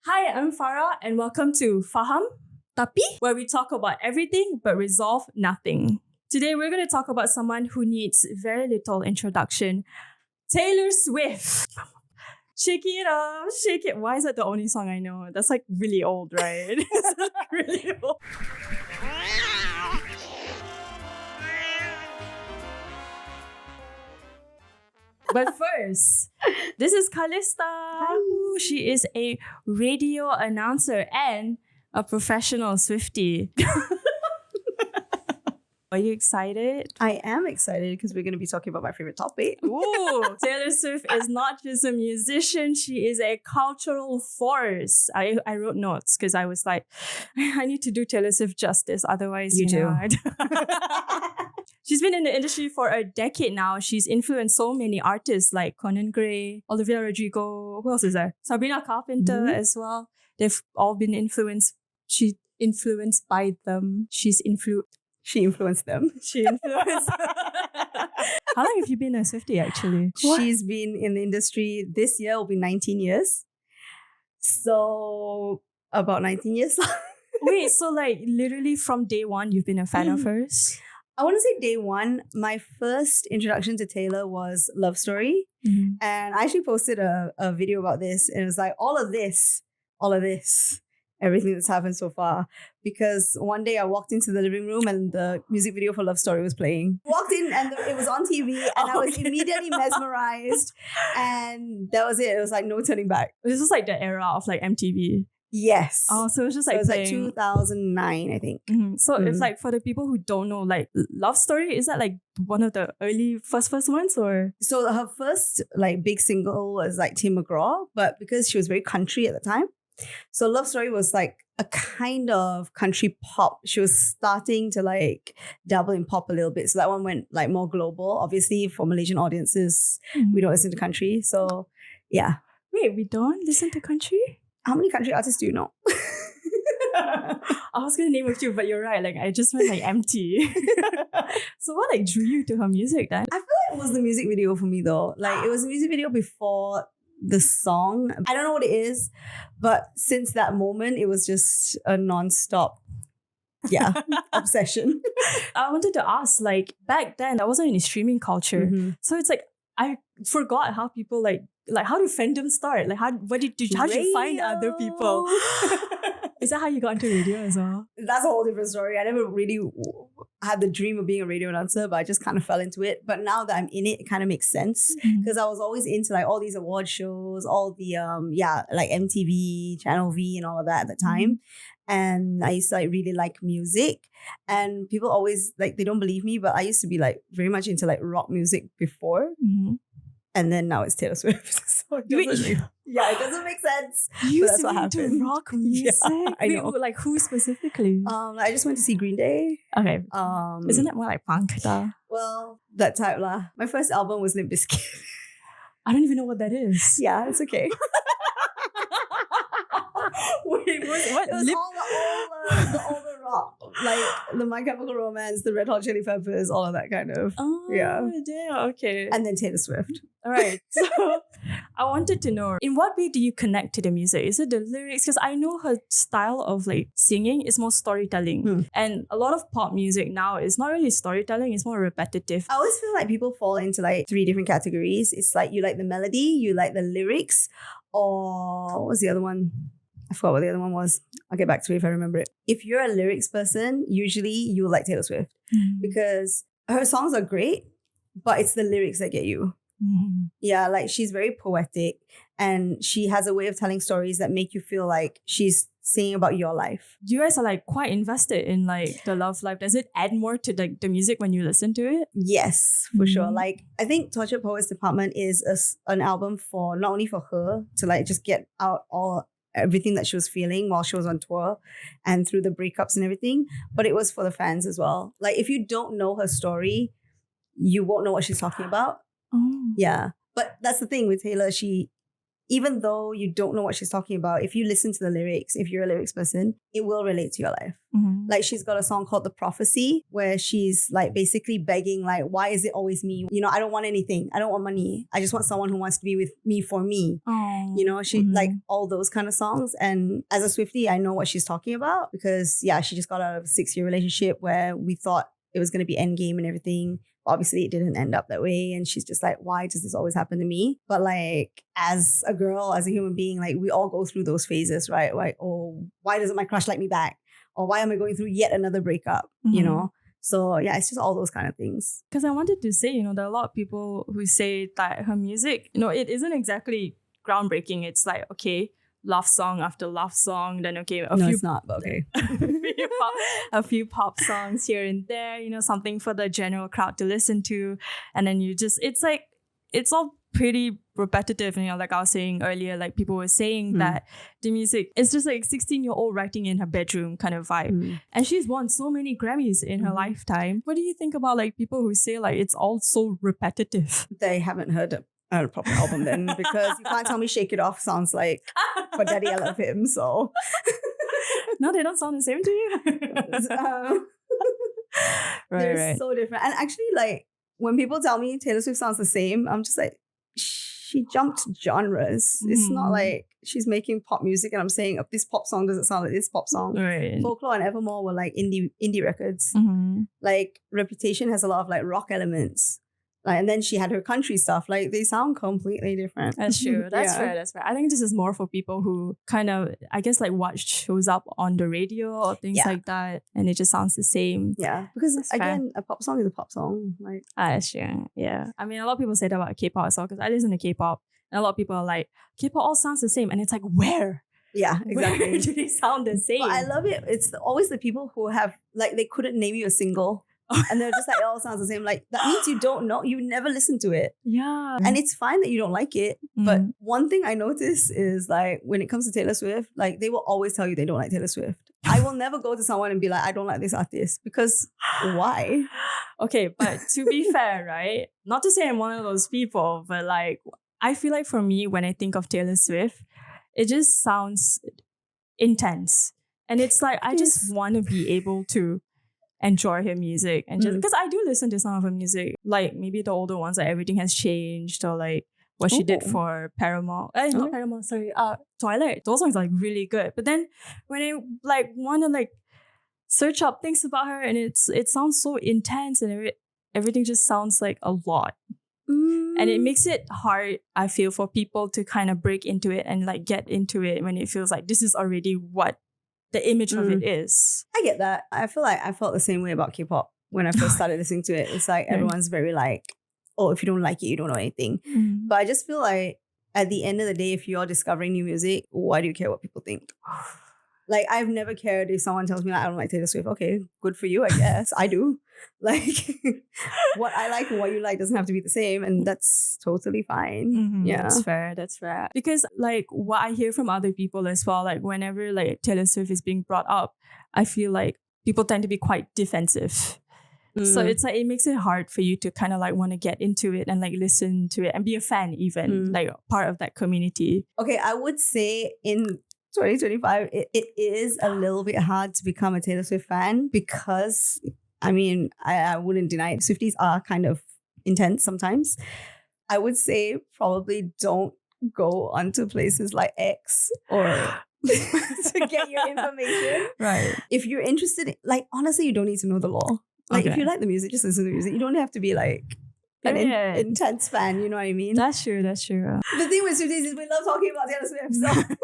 Hi, I'm Farah and welcome to FAHAM, Tapi? where we talk about everything but resolve nothing. Today we're going to talk about someone who needs very little introduction. Taylor Swift. Shake it up, shake it. Why is that the only song I know? That's like really old, right? It's like really old. But first, this is Calista. Ooh, she is a radio announcer and a professional Swiftie. Are you excited? I am excited because we're going to be talking about my favorite topic. Ooh, Taylor Swift is not just a musician, she is a cultural force. I wrote notes because I was like, I need to do Taylor Swift justice. Otherwise, You do. She's been in the industry for a decade now. She's influenced so many artists like Conan Gray, Olivia Rodrigo. Who else is there? Sabrina Carpenter as well. They've all been influenced. She influenced by them. She influenced them. She influenced. How long have you been a Swiftie actually? She's been in the industry. This year will be 19 years. So about 19 years. Wait, so like literally from day one, you've been a fan of hers? I want to say day one, my first introduction to Taylor was Love Story. Mm-hmm. And I actually posted a video about this. And it was like, all of this, everything that's happened so far. Because one day I walked into the living room and the music video for Love Story was playing. Walked in and it was on TV and I was immediately mesmerized. And that was it. It was like no turning back. This was like the era of like MTV. Yes. Oh, so it was just like it was like playing. 2009, I think. Mm-hmm. So it's like for the people who don't know, like Love Story, is that like one of the early first ones or? So her first like big single was like Tim McGraw, but because she was very country at the time. So Love Story was like a kind of country pop. She was starting to like dabble in pop a little bit. So that one went like more global. Obviously for Malaysian audiences, we don't listen to country. So yeah. Wait, we don't listen to country? How many country artists do you know? I was going to name a few, but you're right. Like I just went like empty. So what like drew you to her music then? I feel like it was the music video for me though. Like it was a music video before the song. I don't know what it is, but since that moment, it was just a non-stop obsession. I wanted to ask, like back then, that wasn't any streaming culture. So it's like, I forgot how people like how do fandoms start? Like how did you find other people? Is that how you got into radio as well? That's a whole different story. I never really had the dream of being a radio announcer, but I just kind of fell into it. But now that I'm in it, it kind of makes sense because I was always into like all these award shows, all the like MTV, Channel V and all of that at the time. And I used to like really like music, and people always like, they don't believe me, but I used to be like very much into like rock music before. And then now it's Taylor Swift. So it doesn't make sense. You but that's what used to happened. rock music? I know. Wait, like who specifically? I just went to see Green Day. Okay. Isn't that more like punk though? Well, that type lah. My first album was Limp Bizkit. I don't even know what that is. Yeah, it's okay. Wait, what? It was all the older rock, like the My Chemical Romance, the Red Hot Chili Peppers, all of that kind of. Oh, yeah. Damn, okay. And then Taylor Swift. All right. So I wanted to know, in what way do you connect to the music? Is it the lyrics? Because I know her style of like singing is more storytelling. And a lot of pop music now is not really storytelling, it's more repetitive. I always feel like people fall into like 3 different categories. It's like you like the melody, you like the lyrics, or what was the other one? I forgot what the other one was. I'll get back to it if I remember it. If you're a lyrics person, usually you like Taylor Swift because her songs are great, but it's the lyrics that get you. Yeah, like she's very poetic and she has a way of telling stories that make you feel like she's singing about your life. You guys are like quite invested in like the love life. Does it add more to the music when you listen to it? Yes, for sure. Like I think Tortured Poets Department is an album for not only for her to like just get out everything that she was feeling while she was on tour and through the breakups and everything, but it was for the fans as well. Like if you don't know her story, you won't know what she's talking about. Yeah. But that's the thing with Taylor, she even though you don't know what she's talking about, if you listen to the lyrics, if you're a lyrics person, it will relate to your life. Mhm. Like she's got a song called The Prophecy where she's like basically begging like, why is it always me? You know, I don't want anything. I don't want money. I just want someone who wants to be with me for me. Oh. You know, she Mhm. like all those kind of songs. And as a Swiftie, I know what she's talking about because yeah, she just got out of a 6-year relationship where we thought it was going to be endgame and everything. Obviously, it didn't end up that way. And she's just like, why does this always happen to me? But like, as a girl, as a human being, like we all go through those phases, right? Like, oh, why doesn't my crush like me back? Or why am I going through yet another breakup? You Mhm. know? So yeah, it's just all those kind of things. Because I wanted to say, there are a lot of people who say that her music, it isn't exactly groundbreaking. It's like, okay, love song after love song, then okay, No, it's not, but okay. a few pop songs here and there, something for the general crowd to listen to. And then it's all pretty repetitive. Like I was saying earlier, like people were saying that the music is just like 16-year-old writing in her bedroom kind of vibe. And she's won so many Grammys in her lifetime. What do you think about like people who say like it's all so repetitive? They haven't heard a proper album then, because you can't tell me Shake It Off sounds like But Daddy I Love Him, so No, they don't sound the same to you. They're so different. And actually, like when people tell me Taylor Swift sounds the same, I'm just like, she jumped genres. It's not like she's making pop music and I'm saying, oh, this pop song doesn't sound like this pop song. Right. Folklore and Evermore were like indie records. Like Reputation has a lot of like rock elements. Like, and then she had her country stuff. Like they sound completely different. That's true. That's fair. That's fair. I think this is more for people who kind of, I guess, like what shows up on the radio or things like that, and it just sounds the same. Yeah, because That's again, a pop song is a pop song. Like that's true. Yeah, I mean, a lot of people say that about K-pop as well, because I listen to K-pop, and a lot of people are like, K-pop all sounds the same, and it's like, where? Yeah, exactly. Where do they sound the same? But I love it. It's always the people who have like they couldn't name you a single. And they're just like, it all sounds the same. Like, that means you don't know. You never listen to it. Yeah. And it's fine that you don't like it. But one thing I notice is like, when it comes to Taylor Swift, like they will always tell you they don't like Taylor Swift. I will never go to someone and be like, I don't like this artist. Because why? Okay, but to be fair, right? Not to say I'm one of those people, but like, I feel like for me, when I think of Taylor Swift, it just sounds intense. And it's like, I just want to be able to enjoy her music, and just because I do listen to some of her music, like maybe the older ones, like Everything Has Changed, or like what she did for Paramore. Not Paramore, sorry, Twilight. Those songs are like really good. But then when I like want to like search up things about her, and it sounds so intense, and everything just sounds like a lot. And it makes it hard, I feel, for people to kind of break into it and like get into it when it feels like this is already what the image of it is. I get that. I feel like I felt the same way about K-pop when I first started listening to it. It's like everyone's very like, oh, if you don't like it, you don't know anything. But I just feel like at the end of the day, if you're discovering new music, why do you care what people think? Like, I've never cared if someone tells me like, I don't like Taylor Swift. Okay, good for you, I guess. I do. Like, what I like and what you like doesn't have to be the same, and that's totally fine. Yeah, that's fair. That's fair. Because like what I hear from other people as well, like whenever like Taylor Swift is being brought up, I feel like people tend to be quite defensive. So it's like it makes it hard for you to kind of like want to get into it and like listen to it and be a fan, even like part of that community. Okay, I would say in 2025, it is a little bit hard to become a Taylor Swift fan because, I mean, I wouldn't deny it. Swifties are kind of intense sometimes. I would say probably don't go onto places like X or to get your information. Right. If you're interested, like, honestly, you don't need to know the law. Like, if you like the music, just listen to the music. You don't have to be like an intense fan, you know what I mean? That's true, that's true. The thing with Swifties is we love talking about Taylor Swift. So.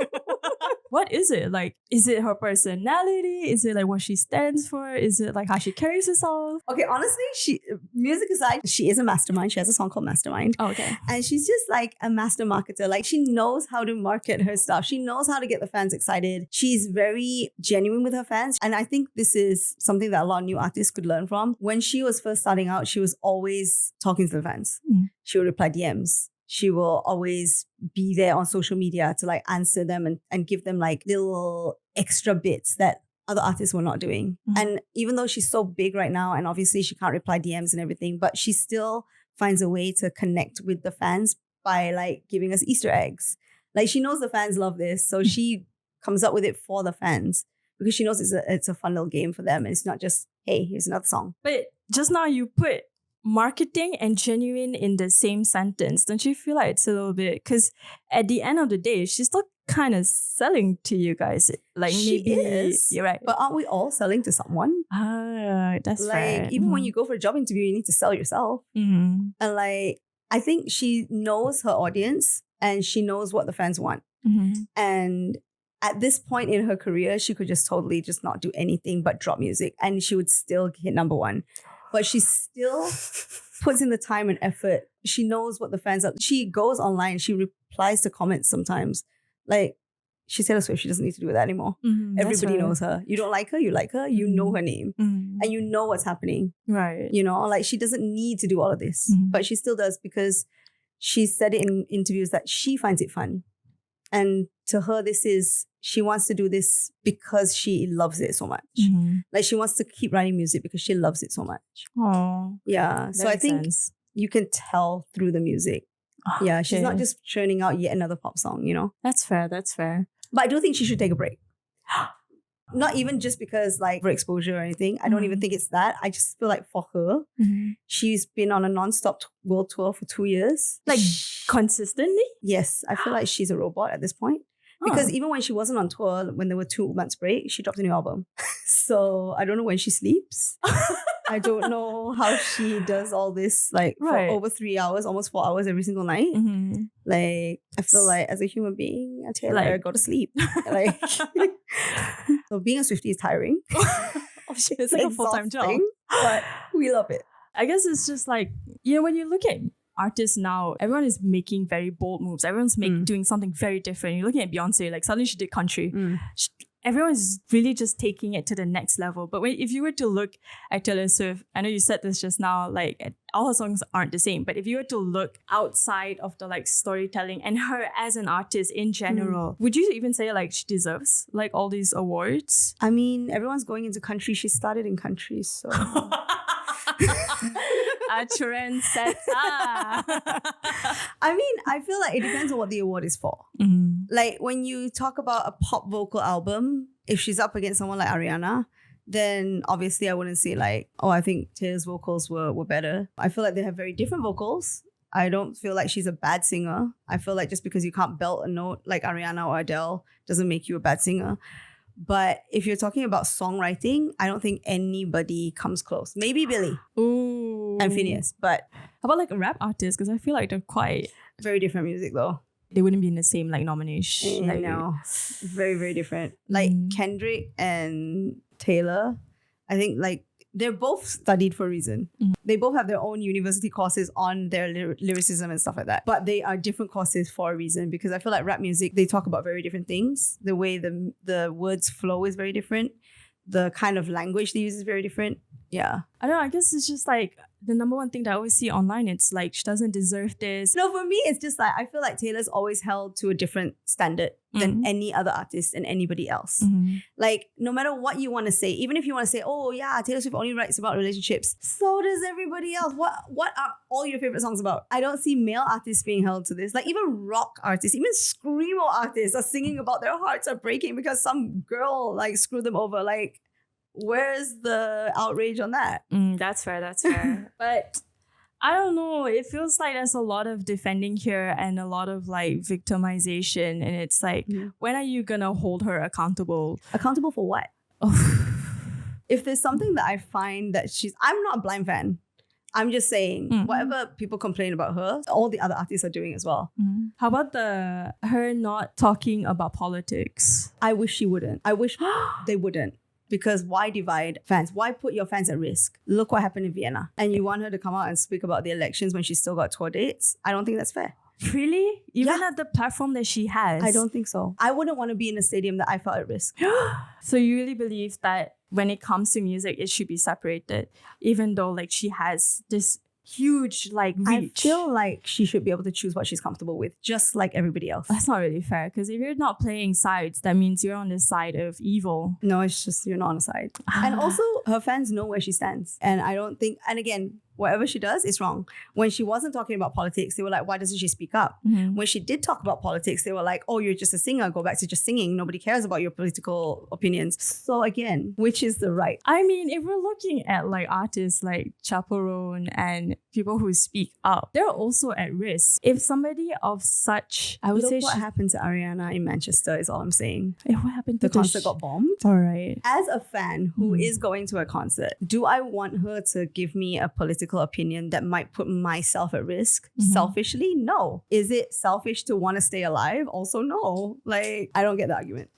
What is it? Like, is it her personality? Is it like what she stands for? Is it like how she carries herself? Okay, honestly, music aside, she is a mastermind. She has a song called Mastermind. Oh, okay. And she's just like a master marketer. Like, she knows how to market her stuff. She knows how to get the fans excited. She's very genuine with her fans. And I think this is something that a lot of new artists could learn from. When she was first starting out, she was always talking to the fans. She would reply DMs. She will always be there on social media to like answer them and give them like little extra bits that other artists were not doing. And even though she's so big right now, and obviously she can't reply DMs and everything, but she still finds a way to connect with the fans by like giving us Easter eggs. Like she knows the fans love this, so she comes up with it for the fans because she knows it's a fun little game for them. And it's not just, hey, here's another song. But just now you put marketing and genuine in the same sentence. Don't you feel like it's a little bit? Because at the end of the day, she's still kind of selling to you guys. Like She maybe is, you're right. but aren't we all selling to someone? Ah, that's Like fair. even when you go for a job interview, you need to sell yourself. Mm-hmm. And like I think she knows her audience and she knows what the fans want. Mm-hmm. And at this point in her career, she could just totally just not do anything but drop music and she would still hit number one. But she still puts in the time and effort. She knows what the fans are. She goes online. She replies to comments sometimes. Like, she's Taylor Swift. She doesn't need to do that anymore. Mm-hmm. Everybody knows her. You don't like her, you like her. You know her name. Mm-hmm. And you know what's happening. Right. You know, like she doesn't need to do all of this. Mm-hmm. But she still does because she said it in interviews that she finds it fun. And to her, she wants to do this because she loves it so much. Mm-hmm. Like she wants to keep writing music because she loves it so much. Oh, Yeah. So I think you can tell through the music. Yeah. She's not just churning out yet another pop song, you know? That's fair. That's fair. But I do think she should take a break. Not even just because like for exposure or anything. I don't even think it's that. I just feel like for her, she's been on a non-stop world tour for 2 years. Like consistently? Yes. I feel like she's a robot at this point. Because even when she wasn't on tour, when there were 2 months break, she dropped a new album. So I don't know when she sleeps. I don't know how she does all this like for over 3 hours, almost 4 hours every single night. Mm-hmm. Like I feel like as a human being, I tell her I go to sleep. Like so being a Swiftie is tiring. Oh shit, it's like a full-time job. But we love it. I guess it's just like, you know, when you look at artists now, everyone is making very bold moves. Everyone's doing something very different. You're looking at Beyonce, like suddenly she did country. Everyone's really just taking it to the next level. But if you were to look at Taylor Swift, I know you said this just now, like all her songs aren't the same. But if you were to look outside of the like storytelling and her as an artist in general, would you even say like she deserves like all these awards? I mean, everyone's going into country. She started in country, so. A trendsetter. I mean, I feel like it depends on what the award is for. Like when you talk about a pop vocal album, if she's up against someone like Ariana, then obviously I wouldn't say like, oh, I think Taylor's vocals were better. I feel like they have very different vocals. I don't feel like she's a bad singer. I feel like just because you can't belt a note like Ariana or Adele doesn't make you a bad singer. But if you're talking about songwriting, I don't think anybody comes close. Maybe Billie and Phineas, but how about like a rap artist? Because I feel like they're quite very different music though. They wouldn't be in the same like nomination. Like, no, very, very different. Like Kendrick and Taylor, I think like they're both studied for a reason. They both have their own university courses on their lyricism and stuff like that. But they are different courses for a reason because I feel like rap music, they talk about very different things. The way the words flow is very different. The kind of language they use is very different. Yeah. I don't know. I guess it's just like the number one thing that I always see online. It's like she doesn't deserve this. No, for me, it's just like I feel like Taylor's always held to a different standard than any other artist and anybody else. Like no matter what you want to say, even if you want to say, oh yeah, Taylor Swift only writes about relationships, so does everybody else. What are all your favorite songs about? I don't see male artists being held to this. Like even rock artists, even screamo artists are singing about their hearts are breaking because some girl like screwed them over. Like where's the outrage on that? That's fair. That's fair. But I don't know. It feels like there's a lot of defending here and a lot of like victimization. And it's like, when are you going to hold her accountable? Accountable for what? If there's something that I find that I'm not a blind fan. I'm just saying, whatever people complain about her, all the other artists are doing as well. How about her not talking about politics? I wish she wouldn't. I wish they wouldn't. Because why divide fans? Why put your fans at risk? Look what happened in Vienna. And you want her to come out and speak about the elections when she's still got tour dates? I don't think that's fair. Really? Even at the platform that she has? I don't think so. I wouldn't want to be in a stadium that I felt at risk. So you really believe that when it comes to music, it should be separated, even though like she has this huge like reach. I feel like she should be able to choose what she's comfortable with, just like everybody else. That's not really fair because if you're not playing sides, that means you're on the side of evil. No, it's just you're not on a side. And also her fans know where she stands. And I don't think, and again, whatever she does is wrong. When she wasn't talking about politics, they were like, why doesn't she speak up? When she did talk about politics, they were like, oh, you're just a singer. Go back to just singing. Nobody cares about your political opinions. So again, which is the right? I mean, if we're looking at like artists like Chaperone and people who speak up, they're also at risk. If somebody of such, I would Look say what happened to Ariana in Manchester is all I'm saying. what happened to The concert got bombed. All right. As a fan who is going to a concert, do I want her to give me a political opinion that might put myself at risk? Selfishly? No. Is it selfish to want to stay alive? Also, no. Like, I don't get the argument.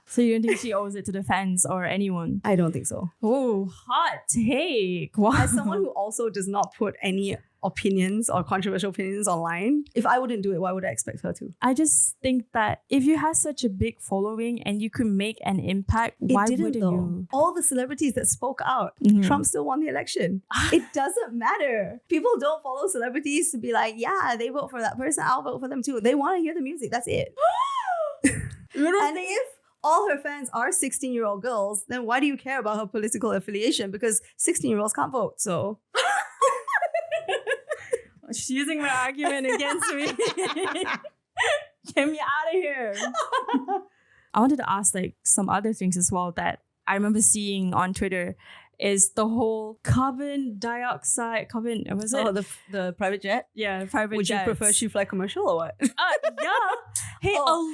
So you don't think she owes it to the fans or anyone? I don't think so. Oh, hot take. Wow. As someone who also does not put any opinions or controversial opinions online, if I wouldn't do it, why would I expect her to? I just think that if you have such a big following and you could make an impact, why wouldn't you? All the celebrities that spoke out, Trump still won the election. It doesn't matter. People don't follow celebrities to be like, yeah, they vote for that person, I'll vote for them too. They want to hear the music, that's it. And if all her fans are 16-year-old girls, then why do you care about her political affiliation? Because 16-year-olds can't vote, so... She's using my argument against me. Get me out of here. I wanted to ask like some other things as well that I remember seeing on Twitter is the whole carbon dioxide, was it? Oh, the private jet? Yeah, private Would jets. you prefer she fly commercial or what? Yeah. Hey, a lot of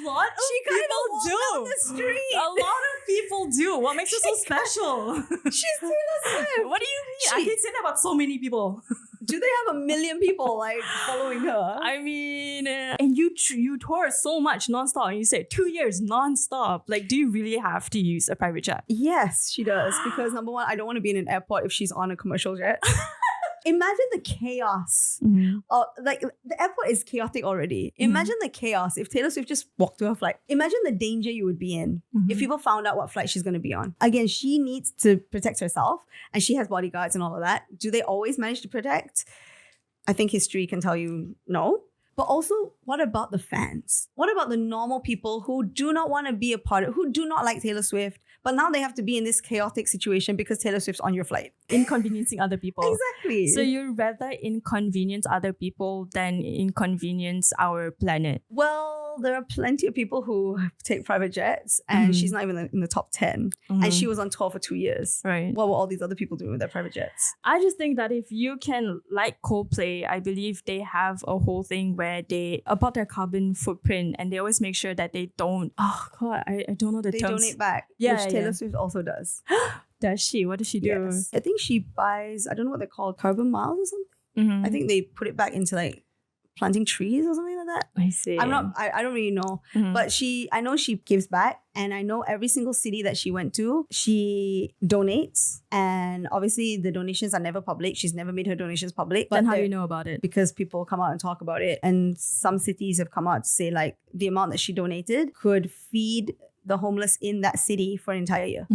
She people walked do. down the street. A lot of people do. What makes her so special? She's Taylor Swift. What do you mean? I can say that about so many people. Do they have 1 million people like following her? I mean, and you tour so much nonstop, and you said 2 years nonstop. Like, do you really have to use a private jet? Yes, she does. Because number one, I don't want to be in an airport if she's on a commercial jet. Imagine the chaos. Like the airport is chaotic already. Imagine the chaos if Taylor Swift just walked to her flight. Imagine the danger you would be in if people found out what flight she's going to be on. Again, she needs to protect herself and she has bodyguards and all of that. Do they always manage to protect? I think history can tell you no. But also, what about the fans? What about the normal people who do not want to be a part of, who do not like Taylor Swift, but now they have to be in this chaotic situation because Taylor Swift's on your flight? Inconveniencing other people. Exactly. So you'd rather inconvenience other people than inconvenience our planet? Well, there are plenty of people who take private jets and she's not even in the top 10. And she was on tour for 2 years. Right. What were all these other people doing with their private jets? I just think that if you can, like Coldplay, I believe they have a whole thing where they, about their carbon footprint, and they always make sure that they don't, oh God, I don't know the They terms. donate back, Yeah, which Taylor Swift also does. Does she? What does she do? Yes. I think she buys, I don't know what they're called, carbon miles or something. I think they put it back into like planting trees or something like that. I see. I don't really know. But I know she gives back, and I know every single city that she went to, she donates. And obviously the donations are never public. She's never made her donations public. Then how do you know about it? Because people come out and talk about it. And some cities have come out to say like the amount that she donated could feed the homeless in that city for an entire year.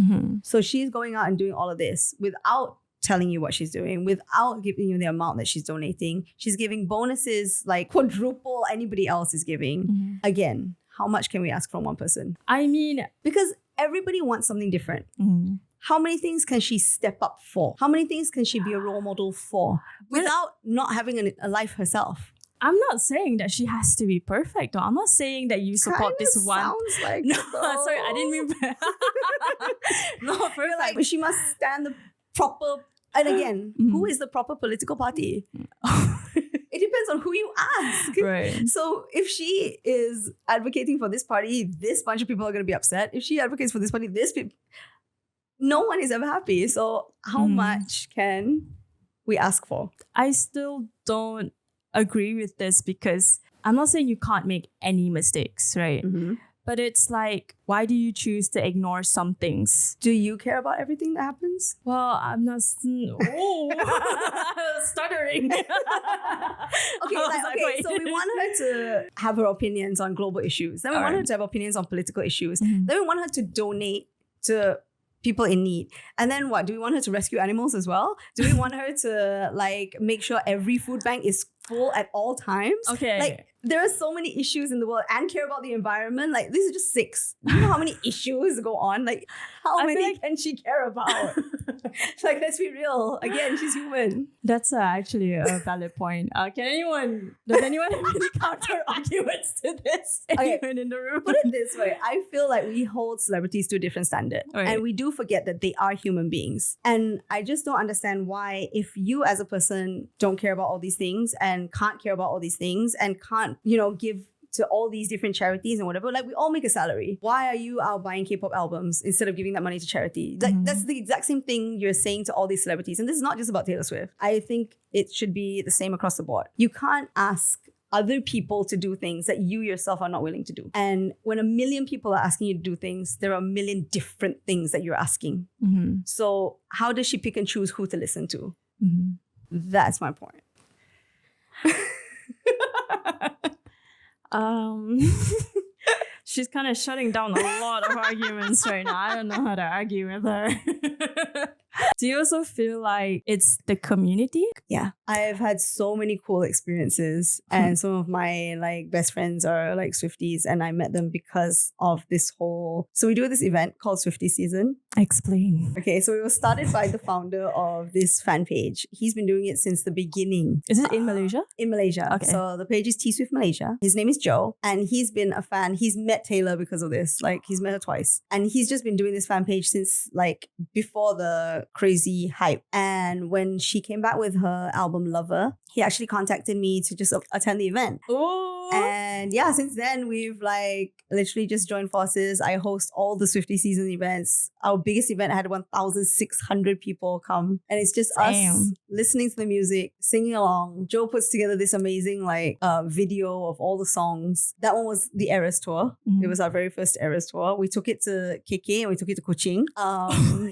So she's going out and doing all of this without telling you what she's doing, without giving you the amount that she's donating. She's giving bonuses like quadruple anybody else is giving. Again, how much can we ask from one person? I mean, because everybody wants something different. How many things can she step up for? How many things can she be a role model for without not having a life herself? I'm not saying that she has to be perfect. Or I'm not saying that you support this one. Sounds like no, sorry, I didn't mean not perfect. Like, but she must stand the proper. And again, who is the proper political party? It depends on who you ask. Right. So if she is advocating for this party, this bunch of people are going to be upset. If she advocates for this party, no one is ever happy. So how much can we ask for? I still don't agree with this because I'm not saying you can't make any mistakes, right? But it's like, why do you choose to ignore some things? Do you care about everything that happens? Well, I'm not... stuttering. Okay, so we want her to have her opinions on global issues. Then we want her to have opinions on political issues. Then we want her to donate to people in need. And then what? Do we want her to rescue animals as well? Do we want her to like make sure every food bank is full at all times? Okay. Like there are so many issues in the world and care about the environment. Like, this is just 6. Do you know how many issues go on? Like, how many can she care about? Like, let's be real. Again, she's human. That's actually a valid point. Does anyone have any counter arguments to this? Anyone in the room? Put it this way. I feel like we hold celebrities to a different standard. Right. And we do forget that they are human beings. And I just don't understand why, if you as a person don't care about all these things and can't care about all these things and can't, give to all these different charities and whatever, like, we all make a salary. Why are you out buying K-pop albums instead of giving that money to charity? Like, that's the exact same thing you're saying to all these celebrities. And this is not just about Taylor Swift. I think it should be the same across the board. You can't ask other people to do things that you yourself are not willing to do. And when 1 million people are asking you to do things, there are 1 million different things that you're asking. So how does she pick and choose who to listen to? That's my point. She's kind of shutting down a lot of arguments right now. I don't know how to argue with her. Do you also feel like it's the community? Yeah. I've had so many cool experiences, and some of my best friends are Swifties, and I met them because of this whole... So we do this event called Swiftie Season. Explain. Okay, so it was started by the founder of this fan page. He's been doing it since the beginning. Is it in Malaysia? In Malaysia. Okay. So the page is T-Swift Malaysia. His name is Joe, and he's been a fan. He's met Taylor because of this. He's met her twice. And he's just been doing this fan page since before the crazy hype. And when she came back with her album Lover, he actually contacted me to just attend the event. Oh. And yeah, since then we've literally just joined forces. I host all the Swiftie season events. Our biggest event had 1,600 people come, and it's just us listening to the music, singing along. Joe puts together this amazing video of all the songs. That one was the Eras tour. It was our very first Eras tour. We took it to KK and we took it to Kuching.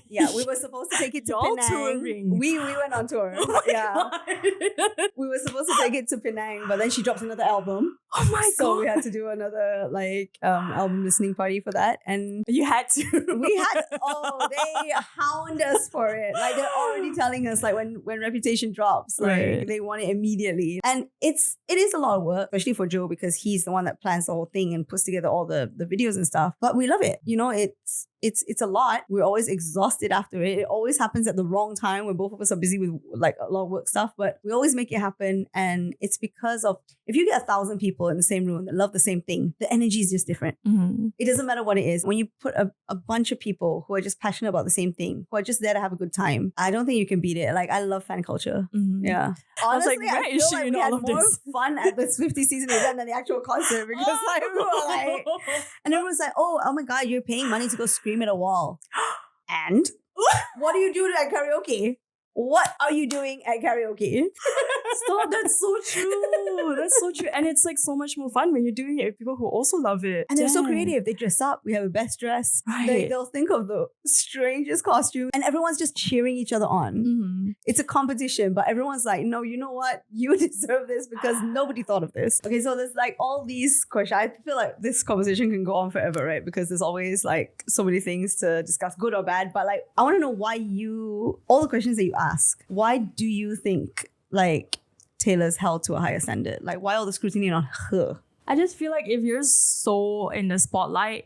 Yeah, we were supposed to take it to Penang. Touring. We went on tour. Oh yeah. We were supposed to take it to Penang, but then she dropped another album. Oh my god! So we had to do another album listening party for that, and you had to. We had. Oh, they hound us for it. They're already telling us when Reputation drops, they want it immediately, and it is a lot of work, especially for Joe, because he's the one that plans the whole thing and puts together all the videos and stuff. But we love it. It's a lot. We're always exhausted after it. It always happens at the wrong time when both of us are busy with a lot of work stuff, but we always make it happen. And it's because of, if you get 1,000 people in the same room that love the same thing, the energy is just different. It doesn't matter what it is. When you put a bunch of people who are just passionate about the same thing, who are just there to have a good time, I don't think you can beat it. I love fan culture. Yeah. Honestly, I feel like we had more fun at the Swiftie season event than the actual concert, because we were and everyone was oh my god, you're paying money to go scream at a wall. And what do you do at karaoke? What are you doing at karaoke? Stop, that's so true. That's so true. And it's so much more fun when you're doing it with people who also love it. And they're so creative. They dress up. We have a best dress. Right. They'll think of the strangest costume, and everyone's just cheering each other on. It's a competition, but everyone's no, you know what? You deserve this because nobody thought of this. Okay, so there's all these questions. I feel like this conversation can go on forever, right? Because there's always so many things to discuss, good or bad. But I want to know why all the questions that you ask, why do you think Taylor's held to a higher standard? Why all the scrutiny on her? I just feel if you're so in the spotlight,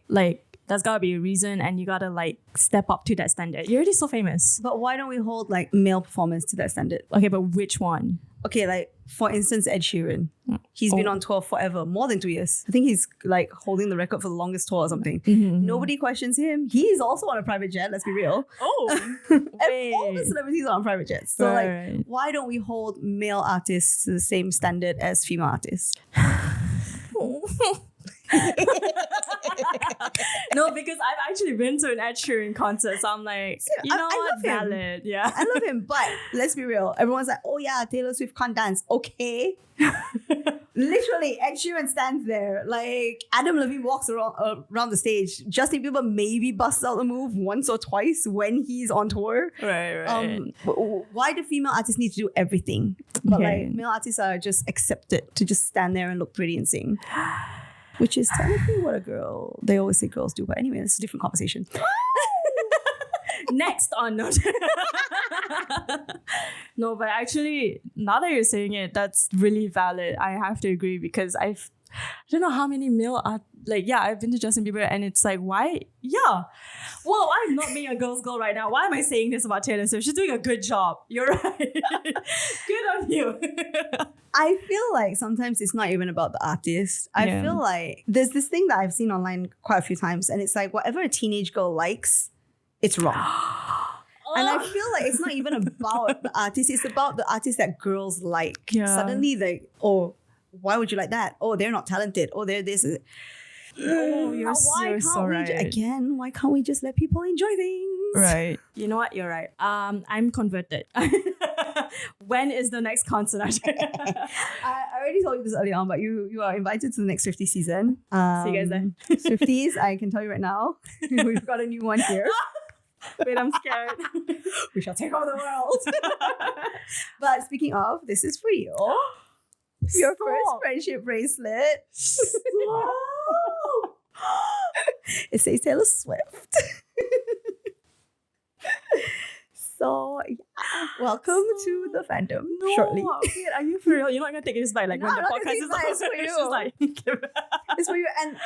there's gotta be a reason, and you gotta step up to that standard. You're already so famous. But why don't we hold male performance to that standard? Okay, but which one? Okay, for instance, Ed Sheeran. He's been on tour forever, more than 2 years. I think he's holding the record for the longest tour or something. Nobody questions him. He's also on a private jet, let's be real. Oh, all the celebrities are on private jets. So why don't we hold male artists to the same standard as female artists? No, because I've actually been to an Ed Sheeran concert, so I'm I love him. Valid. Yeah, I love him, but let's be real. Everyone's oh yeah, Taylor Swift can't dance. Okay. Literally, Ed Sheeran stands there. Adam Levine walks around the stage. Justin Bieber maybe busts out a move once or twice when he's on tour. Right. Why do female artists need to do everything? But male artists are just accepted to just stand there and look pretty and sing. Which is technically what they always say girls do. But anyway, that's a different conversation. Next on note. No, but actually, now that you're saying it, that's really valid. I have to agree because I don't know how many male are like, yeah, I've been to Justin Bieber and it's like, why? Yeah. Well, I'm not being a girl's girl right now. Why am I saying this about Taylor Swift? She's doing a good job. You're right. Good on you. I feel like sometimes it's not even about the artist. I feel like there's this thing that I've seen online quite a few times, and it's like whatever a teenage girl likes, it's wrong. And I feel like it's not even about the artist. It's about the artist that girls like. Yeah. Suddenly, like, oh, why would you like that? Oh, they're not talented. Oh, they're this. Oh, you're so right. Again, why can't we just let people enjoy things? Right. You know what? You're right. I'm converted. When is the next concert? I already told you this earlier on, but you are invited to the next Swiftie season. See you guys then. Swifties, I can tell you right now, we've got a new one here. Wait, I'm scared. We shall take over the world. But speaking of, this is for you. Your first friendship bracelet. It says Taylor Swift. So, yeah. Welcome to the fandom. Shortly. Wait, are you for real? You're not gonna take this by like No, when I'm the not gonna podcast take is this over. it's for It's you. just like It's for you. And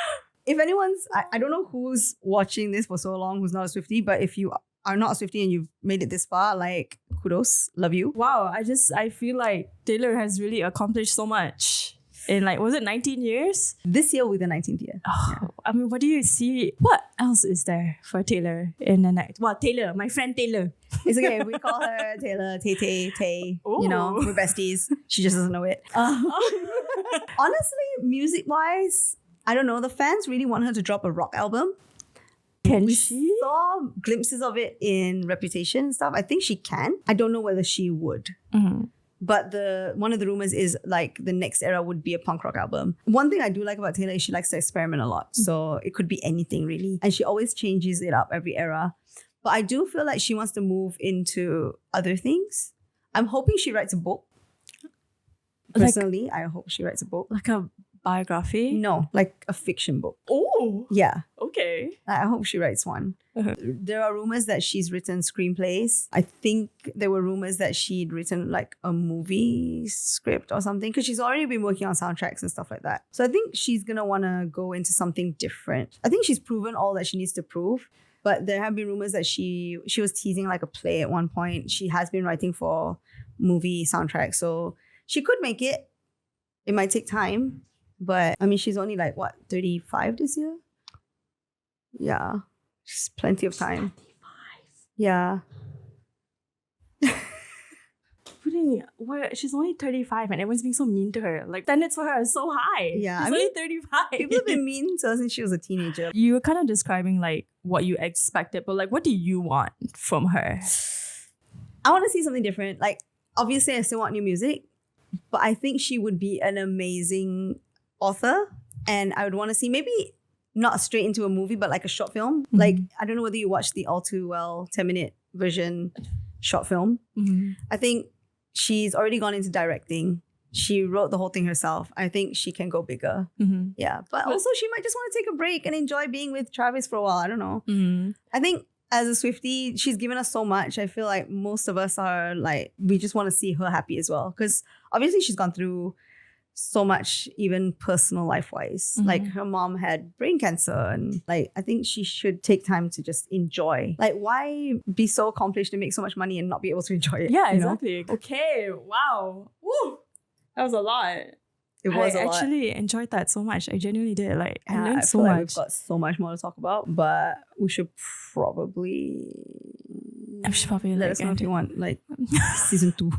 if anyone's, I don't know who's watching this for so long who's not a Swiftie, but if you are not a Swiftie and you've made it this far, like, kudos, love you. wow, I feel like Taylor has really accomplished so much in like, was it 19 years? This year will be the 19th year. Oh, I mean, what do you see? What else is there for Taylor in the night? Well, Taylor, my friend Taylor. It's okay. We call her Taylor, Tay. You know, Ooh. we're besties. She just doesn't know it. Honestly, music-wise, I don't know. The fans really want her to drop a rock album. Can We she? saw glimpses of it in Reputation and stuff. I think she can. I don't know whether she would. Mhm. But one of the rumors is like the next era would be a punk rock album. One thing I do like about Taylor is she likes to experiment a lot. So it could be anything really. And she always changes it up every era. But I do feel like she wants to move into other things. I'm hoping she writes a book. Personally, I hope she writes a book. Like a biography? No, like a fiction book. Oh, Yeah. okay. I hope she writes one. Uh-huh. There are rumors that she's written screenplays. I think there were rumors that she'd written like a movie script or something because she's already been working on soundtracks and stuff like that. So I think she's going to want to go into something different. I think she's proven all that she needs to prove. But there have been rumors that she was teasing like a play at one point. She has been writing for movie soundtracks. So she could make it. It might take time. But I mean, she's only like, what, 35 this year? Yeah. She's plenty of time. 35. Yeah. She's only 35 and everyone's being so mean to her. Like, standards for her are so high. Yeah, She's I mean, only 35. People have been mean to her since she was a teenager. You were kind of describing like what you expected, but like what do you want from her? I want to see something different. Like, obviously, I still want new music, but I think she would be an amazing author. And I would want to see maybe not straight into a movie, but like a short film. Mm-hmm. Like, I don't know whether you watched the All Too Well 10-minute version short film. Mm-hmm. I think she's already gone into directing. She wrote the whole thing herself. I think she can go bigger. Mm-hmm. Yeah. But also she might just want to take a break and enjoy being with Travis for a while. I don't know. Mm-hmm. I think as a Swiftie, she's given us so much. I feel like most of us are like, we just want to see her happy as well. Because obviously she's gone through so much, even personal life-wise. Mhm. Like her mom had brain cancer and like, I think she should take time to just enjoy. Like, why be so accomplished and make so much money and not be able to enjoy it? Yeah, you know? exactly. Okay, wow. Woo! That was a lot. It was a lot. I actually enjoyed that so much. I genuinely did. Like, I Yeah, learned I so feel like much. we've got so much more to talk about, but we should probably I should probably let like us know if end you it. want like season 2.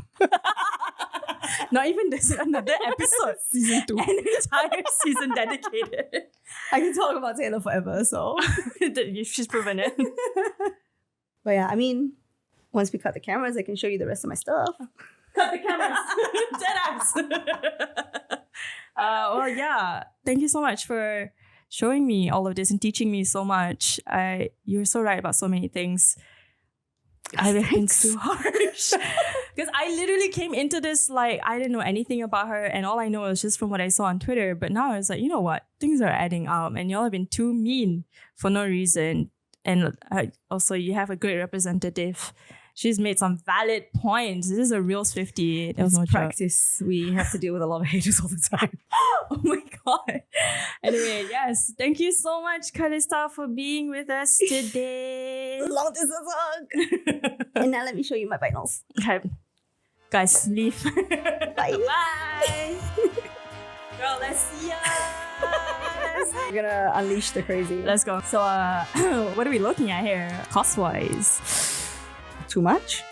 Not even this, another episode. Season 2. An entire season dedicated. I can talk about Taylor forever, so. She's proven it. But yeah, I mean, once we cut the cameras, I can show you the rest of my stuff. Cut the cameras. Deadass. Well, yeah. Thank you so much for showing me all of this and teaching me so much. You're so right about so many things. I've been too harsh. Because I literally came into this like I didn't know anything about her and all I know is just from what I saw on Twitter. But now it's like, you know what? Things are adding up and y'all have been too mean for no reason. And also, you have a great representative. She's made some valid points. This is a real Swiftie. There was no joke. Practice. We have to deal with a lot of haters all the time. Oh my god. Anyway, yes. Thank you so much, Calista, for being with us today. Long distance hug. And now let me show you my finals. Okay. Guys, leave. Bye. Bye. Girl, let's see ya. We're gonna unleash the crazy. Let's go. So, what are we looking at here? Cost-wise. Too much?